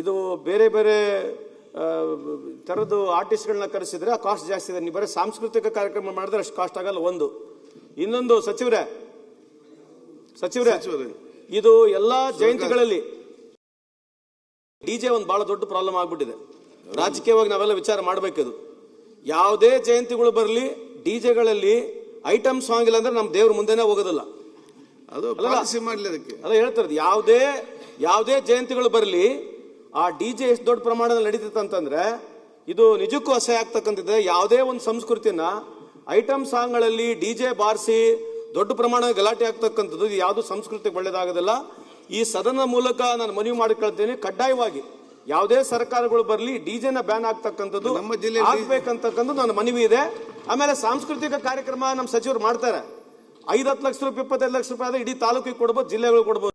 ಇದು ಬೇರೆ ಬೇರೆ ಥರದ್ದು ಆರ್ಟಿಸ್ಟ್ಗಳನ್ನ ಕರೆಸಿದ್ರೆ ಆ ಕಾಸ್ಟ್ ಜಾಸ್ತಿ ಇದೆ. ನೀವು ಬರೀ ಸಾಂಸ್ಕೃತಿಕ ಕಾರ್ಯಕ್ರಮ ಮಾಡಿದ್ರೆ ಅಷ್ಟು ಕಾಸ್ಟ್ ಆಗಲ್ಲ. ಒಂದು ಇನ್ನೊಂದು ಸಚಿವರೇ ಇದು ಎಲ್ಲಾ ಜಯಂತಿಗಳಲ್ಲಿ ಡಿಜೆ ಒಂದು ಬಹಳ ದೊಡ್ಡ ಪ್ರಾಬ್ಲಮ್ ಆಗ್ಬಿಟ್ಟಿದೆ. ರಾಜಕೀಯವಾಗಿ ನಾವೆಲ್ಲ ವಿಚಾರ ಮಾಡಬೇಕದು. ಯಾವುದೇ ಜಯಂತಿಗಳು ಬರಲಿ ಡಿಜೆಗಳಲ್ಲಿ ಐಟಮ್ ಸಾಂಗ್ ಇಲ್ಲ ಅಂದ್ರೆ ನಮ್ಮ ದೇವ್ರ ಮುಂದೆನೆ ಹೋಗೋದಿಲ್ಲ. ಅದ ಹೇಳ್ತಾರೆ ಯಾವುದೇ ಜಯಂತಿಗಳು ಬರಲಿ ಆ ಡಿಜೆ ಎಷ್ಟು ದೊಡ್ಡ ಪ್ರಮಾಣದಲ್ಲಿ ನಡೀತೈತೆ ಅಂತಂದ್ರೆ ಇದು ನಿಜಕ್ಕೂ ಅಸಹ್ಯ ಆಗ್ತಕ್ಕಂಥದ್ದೆ. ಯಾವುದೇ ಒಂದು ಸಂಸ್ಕೃತಿನ ಐಟಮ್ ಸಾಂಗ್ಗಳಲ್ಲಿ ಡಿಜೆ ಬಾರಿಸಿ ದೊಡ್ಡ ಪ್ರಮಾಣದ ಗಲಾಟೆ ಆಗ್ತಕ್ಕಂಥದ್ದು ಇದು ಯಾವುದು ಸಂಸ್ಕೃತಿಗೆ ಒಳ್ಳೇದಾಗೋದಿಲ್ಲ. ಈ ಸದನ ಮೂಲಕ ನಾನು ಮನವಿ ಮಾಡಿಕೊಳ್ತೇನೆ, ಕಡ್ಡಾಯವಾಗಿ ಯಾವುದೇ ಸರ್ಕಾರಗಳು ಬರಲಿ ಡಿಜೆನ ಬ್ಯಾನ್ ಆಗ್ತಕ್ಕಂಥದ್ದು ಆಗ್ಬೇಕಂತಕ್ಕಂಥದ್ದು ನನ್ನ ಮನವಿ ಇದೆ. ಆಮೇಲೆ ಸಾಂಸ್ಕೃತಿಕ ಕಾರ್ಯಕ್ರಮ ನಮ್ಮ ಸಚಿವರು ಮಾಡ್ತಾರೆ. 5-10 ಲಕ್ಷ ರೂಪಾಯಿ 25 ಲಕ್ಷ ರೂಪಾಯಿ ಆದ್ರೆ ಇಡೀ ತಾಲೂಕಿಗೆ ಕೊಡ್ಬೋದು, ಜಿಲ್ಲೆಗಳು ಕೊಡ್ಬೋದು.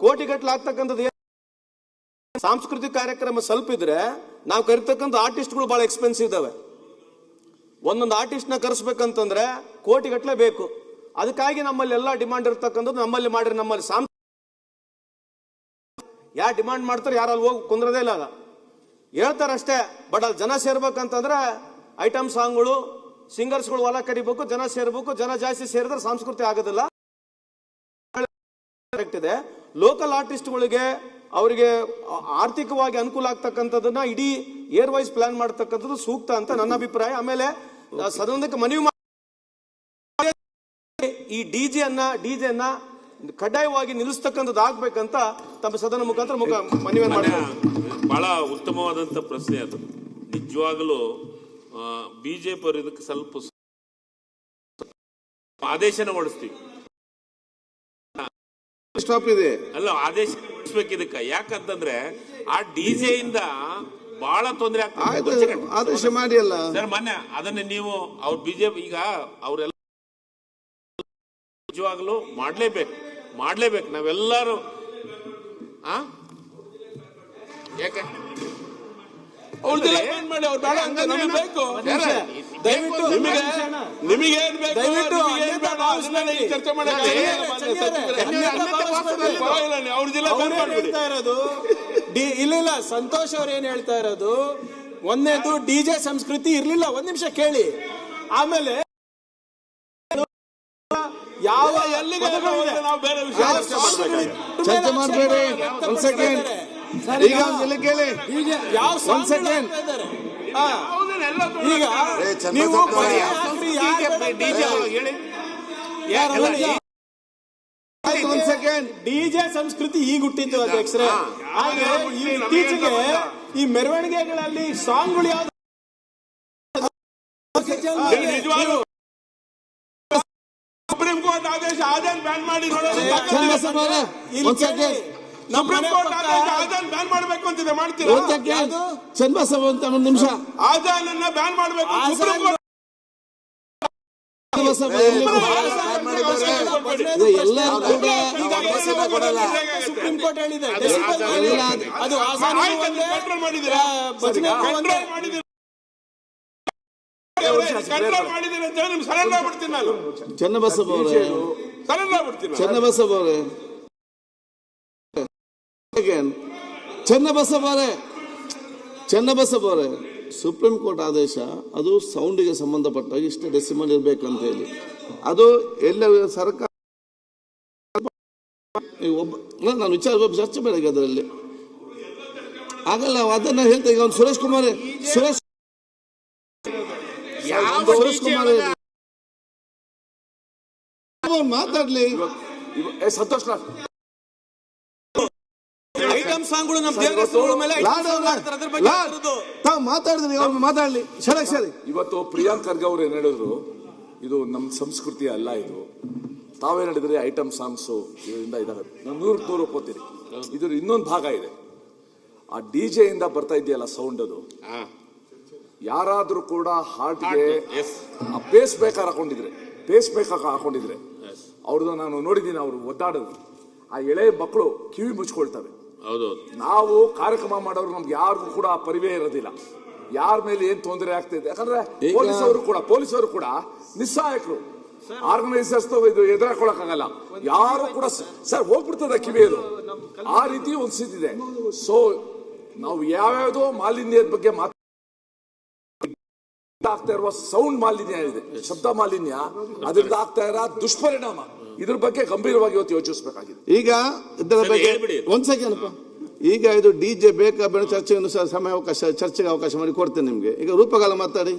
ಕೋಟಿಗಟ್ಟಲೆ ಆಗ್ತಕ್ಕಂಥದ್ದು ಸಾಂಸ್ಕೃತಿಕ ಕಾರ್ಯಕ್ರಮ ಸ್ವಲ್ಪ ಇದ್ರೆ ನಾವು ಕರಿತಕ್ಕಂಥ ಆರ್ಟಿಸ್ಟ್ಗಳು ಬಹಳ ಎಕ್ಸ್ಪೆನ್ಸಿವ್ ಇದಾವೆ. ಒಂದೊಂದು ಆರ್ಟಿಸ್ಟ್ ನ ಕರೆಸ್ಬೇಕಂತಂದ್ರೆ ಕೋಟಿಗಟ್ಟಲೆ ಬೇಕು. ಅದಕ್ಕಾಗಿ ನಮ್ಮಲ್ಲಿ ಎಲ್ಲ ಡಿಮಾಂಡ್ ಇರ್ತಕ್ಕಂಥದ್ದು ನಮ್ಮಲ್ಲಿ ಮಾಡ್ರಿ. ನಮ್ಮಲ್ಲಿ ಯಾರು ಡಿಮಾಂಡ್ ಮಾಡ್ತಾರೆ ಯಾರು ಅಲ್ಲಿ ಹೋಗಿ ಕುಂದ್ರದೇ ಇಲ್ಲ, ಹೇಳ್ತಾರೆ ಅಷ್ಟೇ. ಬಟ್ ಅಲ್ಲಿ ಜನ ಸೇರ್ಬೇಕಂತಂದ್ರೆ ಐಟಮ್ ಸಾಂಗ್ಗಳು ಸಿಂಗರ್ಸ್ಗಳು ಹೊಲ ಕರಿಬೇಕು, ಜನ ಸೇರ್ಬೇಕು. ಜನ ಜಾಸ್ತಿ ಸೇರಿದ್ರೆ ಸಂಸ್ಕೃತಿ ಆಗೋದಿಲ್ಲ. ಇದೆ ಲೋಕಲ್ ಆರ್ಟಿಸ್ಟ್ಗಳಿಗೆ ಅವರಿಗೆ ಆರ್ಥಿಕವಾಗಿ ಅನುಕೂಲ ಆಗ್ತಕ್ಕಂಥದ್ದನ್ನ ಇಡೀ ಏರ್ ವೈಸ್ ಪ್ಲಾನ್ ಮಾಡತಕ್ಕಂಥದ್ದು ಸೂಕ್ತ ಅಂತ ನನ್ನ ಅಭಿಪ್ರಾಯ. ಆಮೇಲೆ ಸದನಕ್ಕೆ ಮನವಿ ಈ ಡಿಜೆಯನ್ನ ಕಡ್ಡಾಯವಾಗಿ ನಿಲ್ಲಿಸ್ತಕ್ಕಂಥದ್ದು ಆಗ್ಬೇಕಂತ ತಮ್ಮ ಸದನ ಮುಖಾಂತರ ಮನವಿ ಮಾಡ್ತಾರೆ. ಬಹಳ ಉತ್ತಮವಾದಂತ ಪ್ರಶ್ನೆ ಅದು. ನಿಜವಾಗಲೂ ಬಿಜೆಪಿ ಅವರು ಇದಕ್ಕೆ ಸ್ವಲ್ಪ ಆದೇಶನ ಹೊರಡಿಸ್ತೀವಿ. ಸ್ಟಾಪ್ ಇದೆ ಅಲ್ಲ, ಆದೇಶ ಹೊರಡಿಸ್ಬೇಕು ಇದಕ್ಕೆ. ಯಾಕಂತಂದ್ರೆ ಆ ಡಿಜೆ ಇಂದ ಬಹಳ ತೊಂದರೆ ಆಗ್ತದೆ. ಆದೇಶ ಮಾಡಿ ಅಲ್ಲ ಸರ್, ಮೊನ್ನೆ ಅದನ್ನ ನೀವು ಅವ್ರ ಬಿಜೆಪಿ ಈಗ ಅವರೆಲ್ಲ ನಿಜವಾಗ್ಲೂ ಮಾಡ್ಲೇಬೇಕು ನಾವೆಲ್ಲರೂ. ಯಾಕೆ ಚರ್ಚೆ ಇಲ್ಲ. ಸಂತೋಷ್ ಅವ್ರು ಏನ್ ಹೇಳ್ತಾ ಇರೋದು, ಒಂದೇದು ಡಿಜೆ ಸಂಸ್ಕೃತಿ ಇರ್ಲಿಲ್ಲ. ಒಂದ್ ನಿಮಿಷ ಕೇಳಿ. ಆಮೇಲೆ ಯಾವ ನಾವು ಬೇರೆ ವಿಷಯ ಚರ್ಚೆ ಮಾಡಬೇಡಿ. ಒಂದ್ ಸೆಕೆಂಡ್ ಈಗ ಕೇಳಿ. ಯಾವ ಒಂದ್ ಸೆಕೆಂಡ್ ಈಗ ನೀವು ಒಂದ್ ಸೆಕೆಂಡ್ ಡಿಜೆ ಸಂಸ್ಕೃತಿ ಈಗ ಹುಟ್ಟಿದ್ದು ಅಧ್ಯಕ್ಷರೇ. ಹಾಗೆ ಇತ್ತೀಚೆಗೆ ಈ ಮೆರವಣಿಗೆಗಳಲ್ಲಿ ಸಾಂಗ್ಗಳು ಯಾವ್ದು ಸುಪ್ರೀಂ ಕೋರ್ಟ್ ಆದೇಶ ಆದಾನ್ ಬ್ಯಾನ್ ಮಾಡಿ ಸುಪ್ರೀಂ ಕೋರ್ಟ್ ಆದಾನ್ ಬ್ಯಾನ್ ಮಾಡಬೇಕು ಅಂತಿದೆ. ಮಾಡ್ತೀರಾ? ಚನ್ನಬಸವ ಅಂತ ಒಂದು ನಿಮಿಷ. ಆದಾನ್ ಅನ್ನ ಬ್ಯಾನ್ ಮಾಡಬೇಕು ಸುಪ್ರೀಂ ಕೋರ್ಟ್. ಸುಪ್ರೀಂ ಕೋರ್ಟ್ ಹೇಳಿದೆ ಅದು ಕಂಟ್ರೋಲ್ ಮಾಡಿದ್ದೀರಾ ಅಂತ ಹೇಳಿ ನಿಮ್ಗೆ ಸರೆಂಡರ್ ಆಗ್ಬಿಡ್ತೀನಿ ನಾನು. ಚನ್ನಬಸವ ಅವರೇ ಚನ್ನಬಸವ ಅವರೇ ಸುಪ್ರೀಂ ಕೋರ್ಟ್ ಆದೇಶ ಅದು ಸೌಂಡಿಗೆ ಸಂಬಂಧಪಟ್ಟಾಗ ಇಷ್ಟು ಡೆಸಿಮಲ್ ಇರ್ಬೇಕಂತ ಹೇಳಿ ಅದು ಎಲ್ಲ ಸರ್ಕಾರ ನಾನು ವಿಚಾರ ಚರ್ಚೆ ಬೆಳಗ್ಗೆ ಅದರಲ್ಲಿ ಆಗಲ್ಲ. ಅದನ್ನ ಹೇಳ್ತಾ ಈಗ ಒಂದು ಸುರೇಶ್ ಕುಮಾರ್ ಮಾತಾಡ್ಲಿ. ಸಂತೋಷ್ ಐಟಮ್ ಸಾಂಗ್ಗಳು ಮಾತಾಡಿದ್ರಿ ಮಾತಾಡ್ಲಿ. ಸರಿ ಇವತ್ತು ಪ್ರಿಯಾಂಕ್ ಖರ್ಗೆ ಅವರು ಏನ್ ಹೇಳಿದ್ರು, ಇದು ನಮ್ಮ ಸಂಸ್ಕೃತಿ ಅಲ್ಲ. ಇದು ತಾವೇನ್ ಹೇಳಿದ್ರಿ ಐಟಮ್ ಸಾಂಗ್ಸ್ ಇದರಿಂದ ಇದಾಗುತ್ತೆ. ನಾನು 100 ಒಪ್ಕೋತೀನಿ. ಇದ್ರ ಇನ್ನೊಂದು ಭಾಗ ಇದೆ. ಆ ಡಿಜೆ ಇಂದ ಬರ್ತಾ ಇದೆಯಲ್ಲ ಸೌಂಡ್, ಅದು ಯಾರಾದ್ರೂ ಕೂಡ ಹಾರ್ಟ್ಗೆ ಪೇಸ್ ಮೇಕರ್ ಹಾಕೊಂಡಿದ್ರೆ ಅವ್ರದ್ದು ನಾನು ನೋಡಿದ್ದೀನಿ. ಅವ್ರು ಒದ್ದಾಡೋದು ಆ ಎಳೆ ಮಕ್ಕಳು ಕಿವಿ ಮುಚ್ಕೊಳ್ತವೆ. ನಾವು ಕಾರ್ಯಕ್ರಮ ಮಾಡೋರು ನಮ್ಗೆ ಯಾರಿಗೂ ಕೂಡ ಪರಿವೇ ಇರೋದಿಲ್ಲ, ಯಾರ ಮೇಲೆ ಏನ್ ತೊಂದರೆ ಆಗ್ತಿದೆ. ಯಾಕಂದ್ರೆ ಪೊಲೀಸರು ಕೂಡ ನಿಸ್ಸಹಾಯಕರು. ಆರ್ಗನೈಸರ್ಸ್ ಇದು ಎದುರಾಕೊಳಕ್ಕಾಗಲ್ಲ. ಯಾರು ಕೂಡ ಸರ್ ಹೋಗ್ಬಿಡ್ತದೆ ಕಿವಿಯದು. ಆ ರೀತಿ ಒಂದು ಸ್ಥಿತಿ ಇದೆ. ಸೊ ನಾವು ಯಾವ್ಯಾವುದೋ ಮಾಲಿನ್ಯದ ಬಗ್ಗೆ ಆಗ್ತಾ ಇರುವ ಸೌಂಡ್ ಮಾಲಿನ್ಯ ಇದೆ, ಶಬ್ದ ಮಾಲಿನ್ಯ, ಅದರಿಂದ ಆಗ್ತಾ ಇರೋ ದುಷ್ಪರಿಣಾಮ, ಇದ್ರ ಬಗ್ಗೆ ಗಂಭೀರವಾಗಿ ಇವತ್ತು ಯೋಚಿಸಬೇಕಾಗಿದೆ. ಈಗ ಇದರ ಬಗ್ಗೆ ಒಂದ್ ಸೆಕೆಂಡ್. ಈಗ ಇದು ಡಿಜೆ ಬೇಕಾ ಬೇಡ ಚರ್ಚೆಯನ್ನು ಚರ್ಚೆಗೆ ಅವಕಾಶ ಮಾಡಿ ಕೊಡ್ತೇನೆ ನಿಮ್ಗೆ. ಈಗ ರೂಪಗಾಲ ಮಾತಾಡಿ.